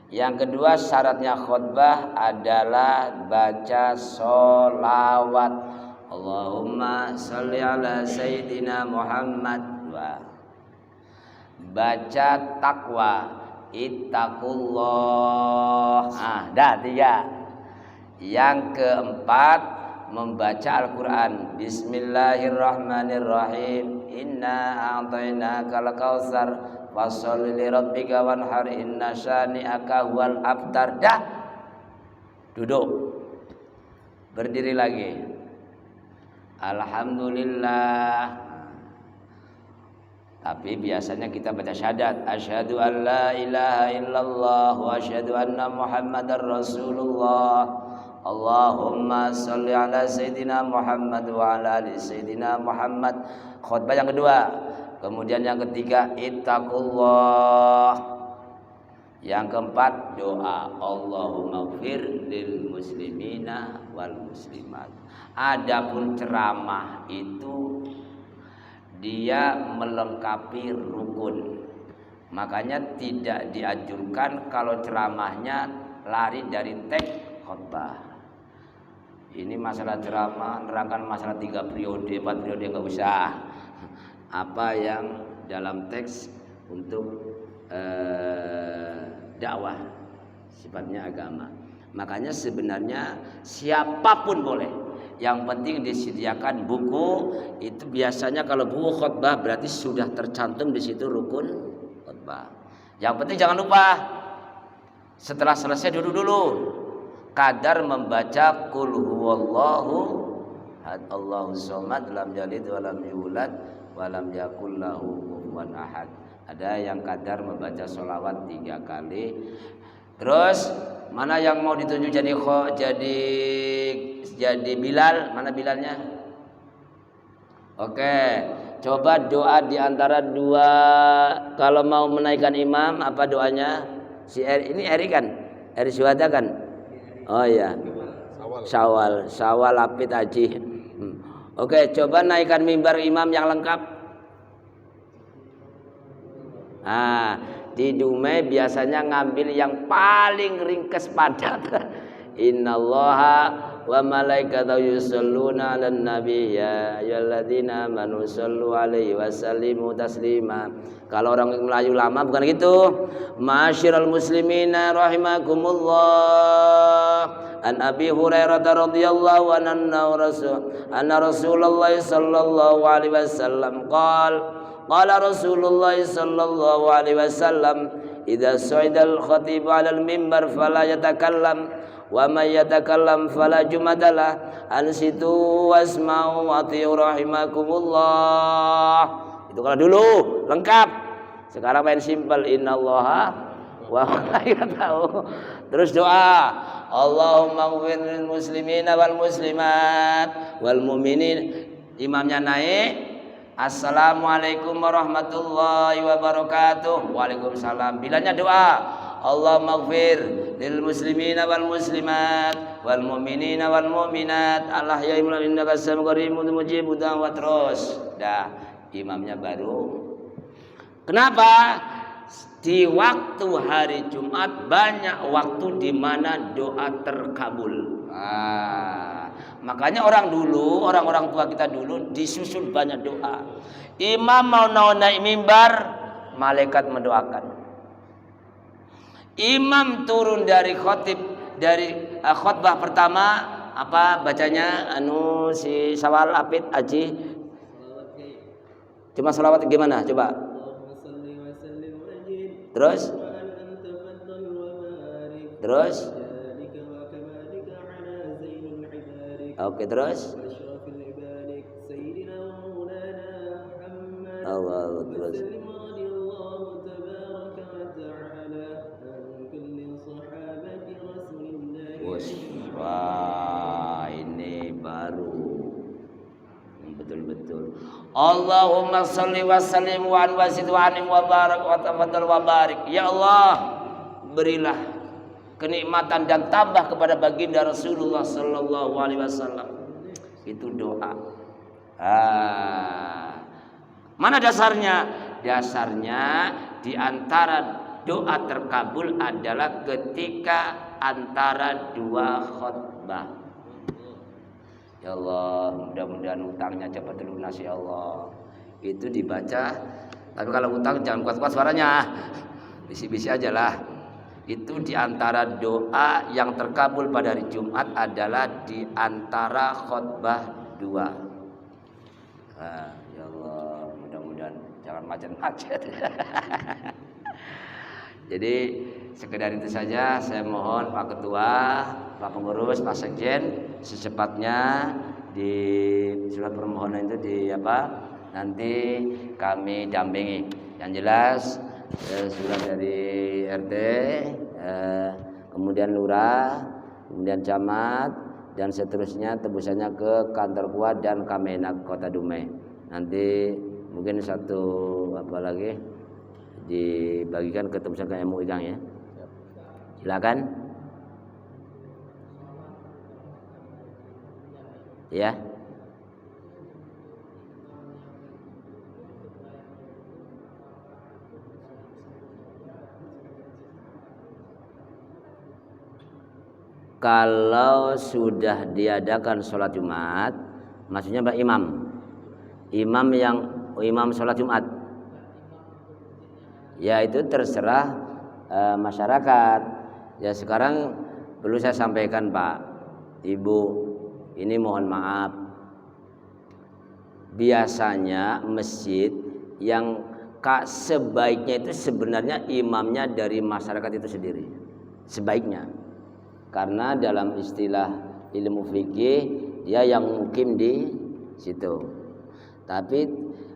Yang kedua syaratnya khutbah adalah baca sholawat. Allahumma sholli ala sayyidina Muhammad. Baca takwa, ittaqullah. Dah 3. Yang keempat membaca Al-Quran. Bismillahirrahmanirrahim. Inna a'tainakal kautsar fasholli lirabbika wanhar inna syani'aka huwal abtar. Dah. Duduk. Berdiri lagi. Alhamdulillah. Tapi biasanya kita baca syahadat, asyhadu an la ilaha illallah wa asyhadu anna muhammadar rasulullah. Allahumma sholli ala sayyidina Muhammad wa ala ali sayyidina Muhammad. Khutbah yang kedua. Kemudian yang ketiga, ittaqullah. Yang keempat, doa. Allahumma ighfir lil muslimina wal muslimat. Adapun ceramah itu dia melengkapi rukun. Makanya tidak dianjurkan kalau ceramahnya lari dari teks khutbah. Ini masalah ceramah, nerangkan masalah 3 periode, 4 periode enggak usah. Apa yang dalam teks untuk dakwah sifatnya agama. Makanya sebenarnya siapapun boleh. Yang penting disediakan buku. Itu biasanya kalau buku khutbah berarti sudah tercantum di situ rukun khutbah. Yang penting jangan lupa setelah selesai duduk dulu. Kadar membaca qul huwallahu ahad Allahu somad lam yalid wa lam yulad wa lam yakul lahu kufuwan ahad. Ada yang kadar membaca sholawat 3 kali. Terus mana yang mau ditunjuk jadi Bilal? Mana Bilalnya? Oke, coba doa di antara dua. Kalau mau menaikkan imam, apa doanya? Si Eri, ini Eri kan? Eri Syuhada kan? Oh iya. Syawal Lapid Haji. Oke, coba naikkan mimbar imam yang lengkap. Nah, di Dumai biasanya ngambil yang paling ringkes padat. Innallaha wa malaikatahu yusholluna 'alan nabi ya ayyuhalladzina amanu shollu 'alaihi wa sallimu taslima. Kalau orang Melayu lama bukan gitu. Ma'asyiral muslimina rahimakumullah. An Abi Hurairah radhiyallahu anna Rasulullah sallallahu alaihi wasallam qala Rasulullah sallallahu alaihi wasallam idza sa'idal khatibu 'alal mimbar fala yatakallam wa may yatakallam fala jumadalah ansitu wasma'u wa ati'u rahimakumullah. Itu kalau dulu lengkap. Sekarang main simpel, innallaha wa malaikatahu. Terus doa, Allahumma ighfir lil muslimina wal muslimat wal mu'minin. Imamnya naik, assalamualaikum warahmatullahi wabarakatuh. Waalaikumsalam. Bilangnya doa, Allahumma ighfir lil muslimina wal muslimat wal mu'minina wal mu'minat al-ahya'i minhum innaka sami'un qaribun mujibud da'wat. Terus dah imamnya baru. Kenapa? Di waktu hari Jumat banyak waktu di mana doa terkabul. Makanya orang-orang tua kita dulu disusun banyak doa. Imam mau naik mimbar, malaikat mendoakan. Imam turun dari khutbah pertama, apa bacanya? Si Syawal Lapid Haji. Cuma sholawat gimana? Coba. Terus. Oke, terus. Allah, terus. Wah, ini baru betul-betul. Allahumma sholli wa sallim wa anwasid wa anim wa barak wa tafaddal wa barik. Ya Allah, berilah kenikmatan dan tambah kepada baginda Rasulullah sallallahu alaihi wasallam. Itu doa. Mana dasarnya? Dasarnya di antara doa terkabul adalah ketika antara dua khutbah. Ya Allah, mudah-mudahan utangnya cepat lunas ya Allah. Itu dibaca. Tapi kalau utang jangan kuat-kuat suaranya, bisi-bisi aja lah. Itu di antara doa yang terkabul pada hari Jumat adalah di antara khutbah dua. Ya Allah, mudah-mudahan jangan macet-macet. Jadi sekedar itu saja, saya mohon Pak Ketua, Pak Pengurus, Pak Sekjen secepatnya di surat permohonan itu nanti kami dampingi. Yang jelas surat dari RT, kemudian lurah, kemudian camat dan seterusnya tebusannya ke kantor Kuat dan Kamenag Kota Dumai. Nanti mungkin satu apa lagi dibagikan ke tebusan ke MUI Kang ya. Silakan. Ya. Kalau sudah diadakan sholat Jumat, maksudnya Pak imam sholat Jumat, ya itu terserah masyarakat. Ya sekarang perlu saya sampaikan Pak, Ibu, ini mohon maaf. Biasanya masjid yang sebaiknya itu sebenarnya imamnya dari masyarakat itu sendiri, sebaiknya. Karena dalam istilah ilmu fikih dia yang mukim di situ. Tapi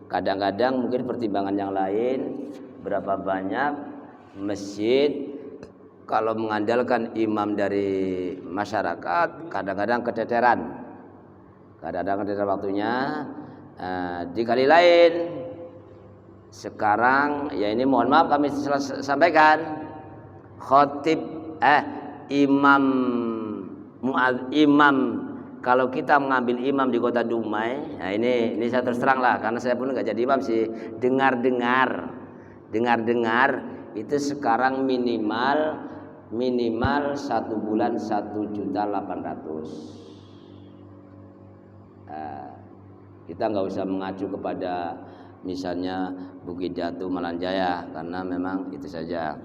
kadang-kadang mungkin pertimbangan yang lain, berapa banyak masjid kalau mengandalkan imam dari masyarakat kadang-kadang keteteran. Kadang-kadang keteteran waktunya. Di kali lain sekarang ya ini mohon maaf kami sampaikan khotib imam kalau kita mengambil imam di kota Dumai, nah ini saya terus terang lah karena saya pun nggak jadi imam sih, dengar itu sekarang minimal 1 bulan 1.800.000. Kita nggak usah mengacu kepada misalnya Bukit Jatuh, Malanjaya karena memang itu saja.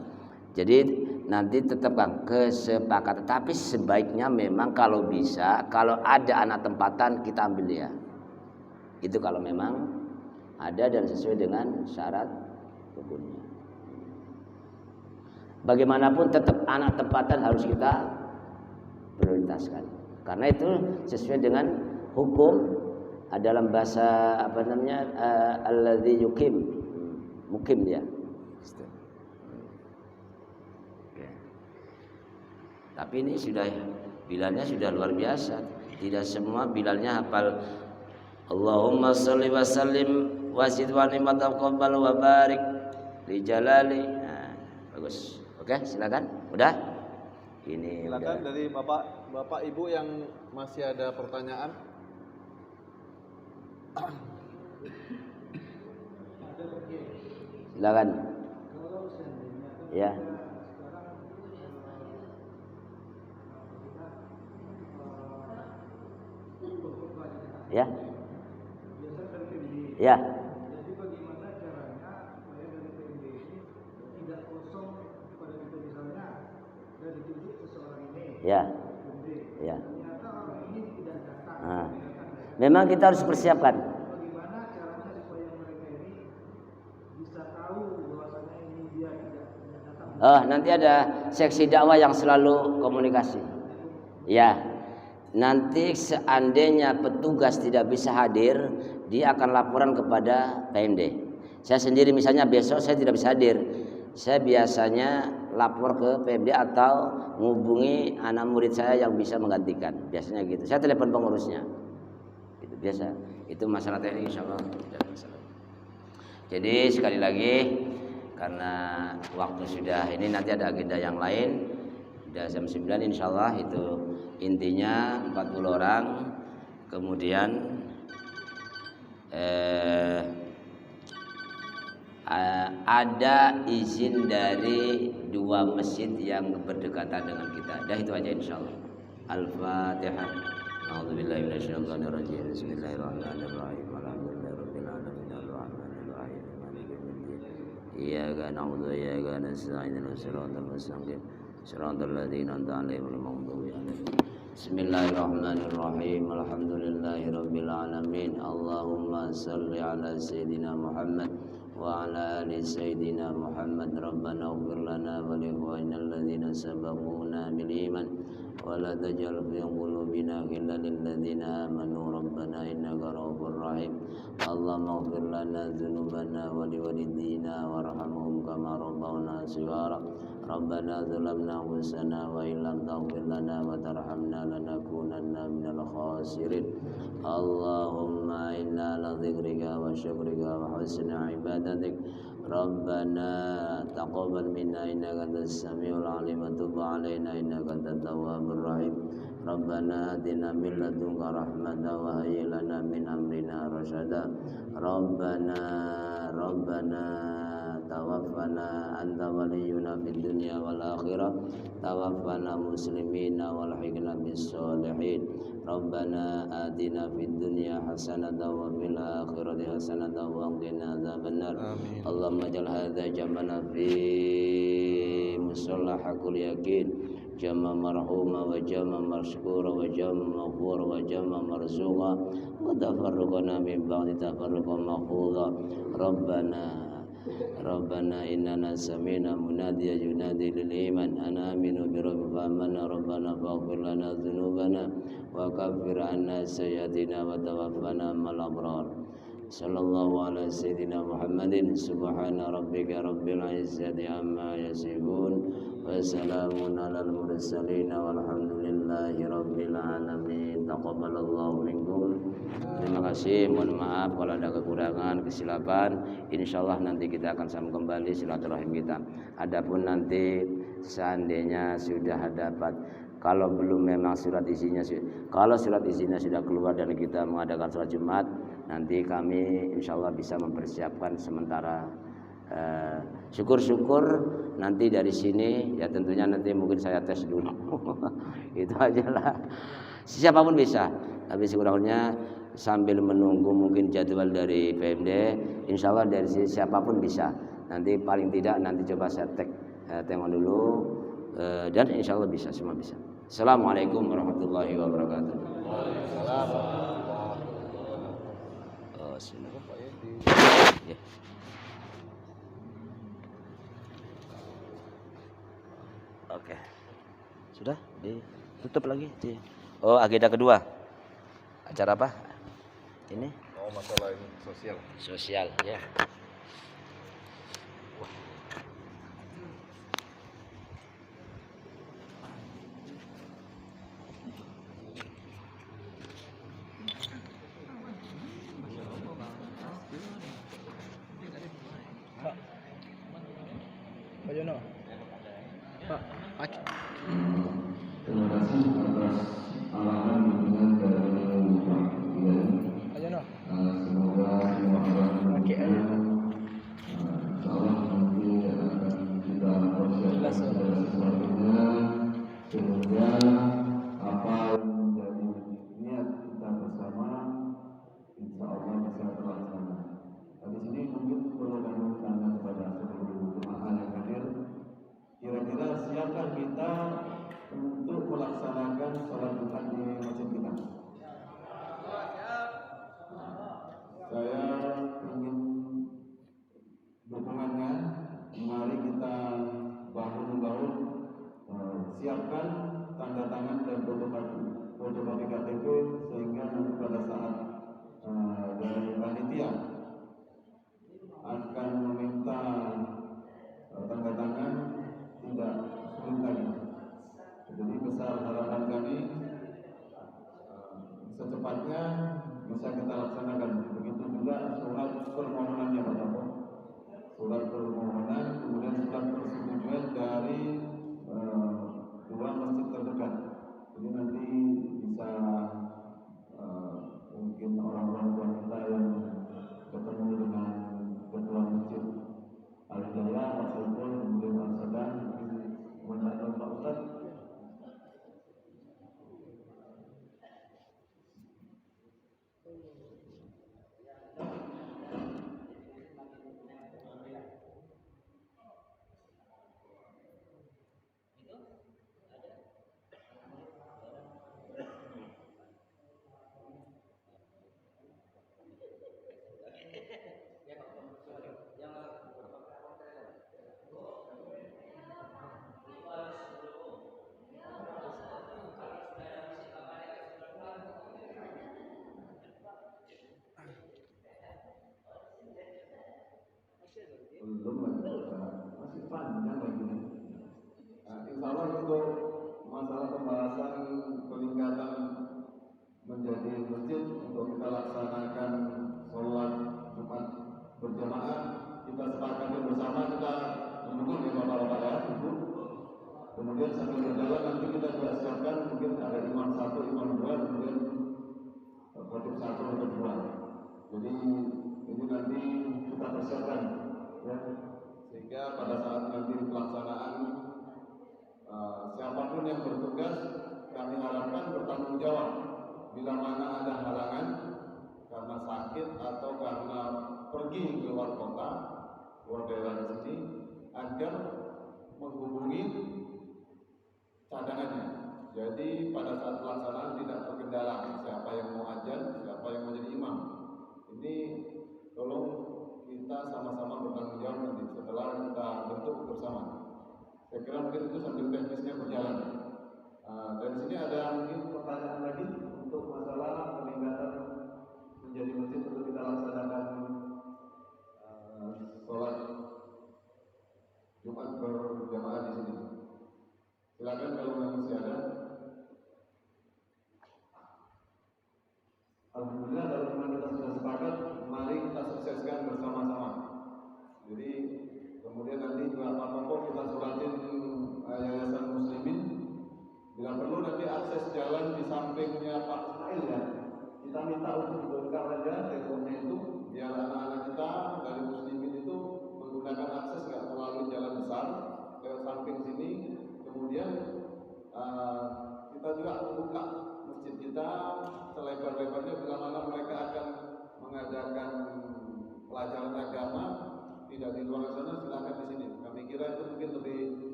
Jadi nanti tetap Kang kesepakatan, tapi sebaiknya memang kalau bisa, kalau ada anak tempatan kita ambil dia. Itu kalau memang ada dan sesuai dengan syarat hukumnya. Bagaimanapun tetap anak tempatan harus kita prioritaskan. Karena itu sesuai dengan hukum dalam bahasa alladzi mukim dia. Tapi ini sudah bilalnya sudah luar biasa. Tidak semua bilalnya hafal Allahumma sholli wa sallim wa zid wa ni'mat taqabbal wa barik li jalali. Nah, bagus. Oke, silakan. Udah? Ini silakan udah. Dari Bapak Ibu yang masih ada pertanyaan. Silakan. Ya. Ya. Ya. Jadi bagaimana caranya supaya dari PMD ini tidak kosong pada kita misalnya dan ditunjuk seseorang ini. Ya. PMD. Ya. Ternyata orang ini tidak datang. Memang kita harus persiapkan. Bagaimana caranya supaya mereka ini bisa tahu bahwasanya ini dia tidak datang. Nanti ada seksi dakwah yang selalu komunikasi. Ya. Nanti seandainya petugas tidak bisa hadir, dia akan laporan kepada PMD. Saya sendiri misalnya besok saya tidak bisa hadir, saya biasanya lapor ke PMD atau menghubungi anak murid saya yang bisa menggantikan. Biasanya gitu. Saya telepon pengurusnya. Itu biasa. Itu masalah teknik insyaallah tidak masalah. Jadi sekali lagi karena waktu sudah ini nanti ada agenda yang lain. Sudah jam 9 insyaallah itu intinya 40 orang. Kemudian ada izin dari 2 masjid yang berdekatan dengan kita. Dah itu aja insyaallah. Al-Fatihah. A'udzubillahi minasyaitonir rajim. Bismillahirrahmanirrahim. Alhamdulillahirabbil alamin arrahmanir rahim maliki yaumiddin. Iyyaka na'budu wa iyyaka nasta'in ihdinas siratal mustaqim. Siratal ladzina an'amta 'alaihim ghairil maghdubi 'alaihim. Bismillahirrahmanirrahim. Alhamdulillahirabbil alamin. Allahumma shalli ala sayidina Muhammad wa ala ali sayidina Muhammad. Rabbana ighfir lana wa li ikhwanina alladzina sabaquna bil iman wa la taj'al fi qulubina ghillan lil ladzina amanu rabbana innaka ra'ufur rahim. Allahumma ighfir lana dzunubana wa li walidina warhamhum kama rabbawna shighara. Rabbana zalamna anfusana wa illam taghfir lana wa tarhamna lanakunanna minal khasirin. Allahumma inna ala dzikrika wa syukrika wa husni ibadatik. Rabbana taqabbal minna innaka antas samiul alim wa tub alaina innaka antat tawwabur rahim. Rabbana atina min ladunka rahmatan wa hayyi lana min amrina rasyada. Rabbana tawaffana anta waliyuna fid dunya wal akhirah. Tawaffana muslimina walhiqna bis sholihin. Rabbana atina fid dunya hasanatan wa fil akhirati hasanatan wa qina adzabannar. Allahumma ja'al hadza jamana fi musallahakul yakin. Jama marhuma wa jama mashkura wa jama maghfura wa jama marzuqa wa tafarruqana min ba'di tafarruqan maghfura. Rabbana innana sami'na munadiyan yunadi lil iman ana aminu bi rabbika amanna rabbana faghfir lana dhunubana wa kaffir 'anna sayyi'atina wa tawaffana ma'al abrar. sallallahu ala sayyidina Muhammadin subhana rabbika rabbil izzati amma yasifun wa salamun alal mursalin walhamdulillahi rabbil alamin. Taqabbalallahu minkum. Terima kasih, mohon maaf kalau ada kekurangan, kesilapan. Insyaallah nanti kita akan sambung kembali silaturahim kita. Adapun nanti seandainya sudah dapat, kalau belum memang surat isinya, kalau surat isinya sudah keluar dan kita mengadakan sholat Jumat, nanti kami insyaallah bisa mempersiapkan sementara. Syukur-syukur nanti dari sini ya tentunya nanti mungkin saya tes dulu. Itu aja lah. Siapapun bisa, tapi sekurang-kurangnya sambil menunggu mungkin jadwal dari PMD, insyaallah dari siapapun bisa. Nanti paling tidak nanti coba saya tengok dulu, dan insyaallah bisa, semua bisa. Assalamualaikum warahmatullahi wabarakatuh. Waalaikumsalam. Ya. Oke. Sudah ditutup lagi. Oh, agenda kedua. Acara apa? Ini? Oh, masalah ini sosial. Sosial, ya. Pak Jono. Pak, Terima kasih atas arahan dukungan dari Pak Kiai. Pak Jono. Semoga semua arahan insyaallah nanti akan kita persiapkan segala sesuatunya sehingga apa yang menjadi niat kita bersama insyaallah bisa terlaksana. Di sini mungkin perlu kami tanya kepada seluruh jemaah yang hadir. Kira-kira siapkah kita untuk melaksanakan sholat Jumat di masjid kita? Saya ingin dukungannya. Mari kita bahu-membahu siapkan tanda tangan dan fotokopi KTP sehingga nanti pada saat dari panitia akan meminta tanda tangan tidak sulit lagi. Jadi besar harapan kami secepatnya bisa kita laksanakan. Begitu juga surat permohonannya Pak Tapo. Surat permohonan, kemudian surat persetujuan dari dua masjid terdekat. Jadi nanti bisa mungkin orang-orang tua kita yang ketemu dengan ketua masjid Al-Hidayah, Pak Saiful, kemudian Al-Sadan, kemudian Pak Ustaz. Belum lagi, masih panjang lagi nih. Insya Allah untuk masalah pembahasan peningkatan menjadi masjid untuk kita laksanakan sholat Jumat berjamaah, kita sepakati bersama, kita mendukung ya Bapak-Bapak ya, Ibu. Kemudian sambil berjalan nanti kita juga siapkan mungkin ada imam satu, imam dua, kemudian khotib satu atau dua. Jadi ini nanti kita persiapkan. Ya, sehingga pada saat nanti pelaksanaan siapapun yang bertugas kami harapkan bertanggung jawab bila mana ada halangan karena sakit atau karena pergi ke luar kota, luar daerah di sini, agar menghubungi cadangannya. Jadi pada saat pelaksanaan tidak terkendala siapa yang mau ajan, siapa yang mau jadi imam. Ini tolong kita sama-sama bertanggung jawab nanti setelah kita bentuk bersama. Saya kira mungkin itu sambil teknisnya berjalan. Dan di sini ada mungkin pertanyaan lagi untuk masalah peningkatan menjadi masjid untuk kita laksanakan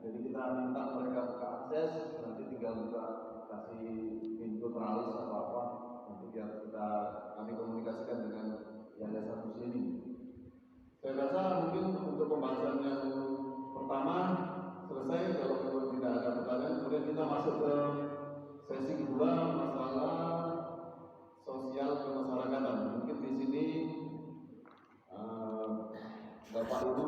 Jadi kita minta mereka buka akses, nanti tinggal buka kasih pintu teralis atau apa, nanti biar kami komunikasikan dengan yayasan muslim ini. Saya rasa mungkin untuk pembahasan yang pertama selesai. Kalau memang tidak ada pertanyaan, kemudian kita masuk ke sesi kedua, masalah sosial kemasyarakatan. Mungkin di sini Bapak Ibu